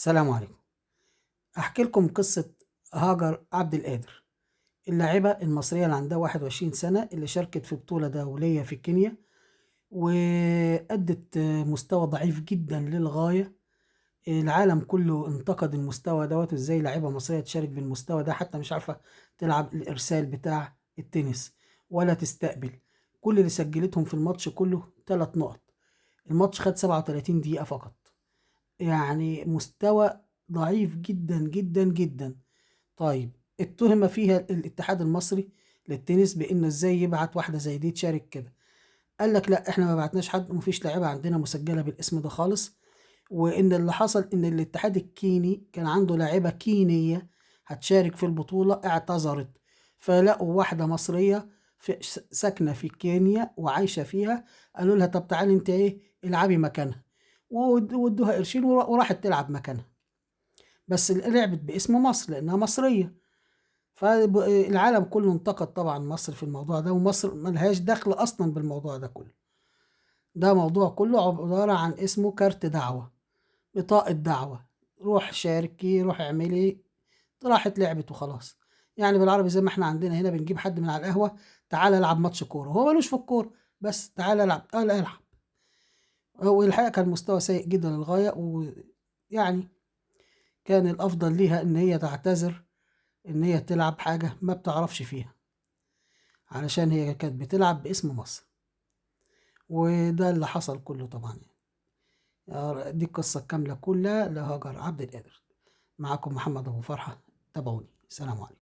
السلام عليكم. أحكي لكم قصة هاجر عبد القادر، اللاعبة المصرية اللي عندها 21 سنة، اللي شاركت في بطولة دولية في كينيا وأدت مستوى ضعيف جدا للغاية. العالم كله انتقد المستوى دوت، وازاي لاعبة مصرية تشارك بالمستوى ده، حتى مش عارفة تلعب الإرسال بتاع التنس ولا تستقبل. كل اللي سجلتهم في الماتش كله 3 نقط. الماتش خد 37 دقيقة فقط، يعني مستوى ضعيف جدا جدا جدا. طيب، اتهم فيها الاتحاد المصري للتنس بانه ازاي يبعت واحده زي دي تشارك كده. قال لك لا، احنا ما بعتناش حد، مفيش لاعيبه عندنا مسجله بالاسم ده خالص. وان اللي حصل ان الاتحاد الكيني كان عنده لاعيبه كينيه هتشارك في البطوله، اعتذرت، فلقوا واحده مصريه ساكنه في كينيا وعايشه فيها. قالوا لها طب تعالي انت ايه العبي مكانها، وادوها قرشين وراحت تلعب مكانها. بس لعبت باسم مصر لانها مصريه. فالعالم كله انتقد طبعا مصر في الموضوع ده، ومصر ملهاش دخل اصلا بالموضوع ده كله. ده موضوع كله عبارة عن اسمه كارت دعوة، بطاقة دعوة، روح شاركي، روح اعملي. راحت لعبت وخلاص. يعني بالعربي زي ما احنا عندنا هنا بنجيب حد من على القهوة، تعالى العب ماتش كورة، هو ملوش في الكورة، بس تعالى العب، تعالى العب. والحقيقة كان مستوى سيء جدا للغاية، ويعني كان الافضل ليها ان هي تعتذر، ان هي تلعب حاجة ما بتعرفش فيها، علشان هي كانت بتلعب باسم مصر. وده اللي حصل كله طبعا. دي القصة الكاملة كلها لهاجر عبد القادر. معكم محمد أبو فرحة، تابعوني، سلام عليكم.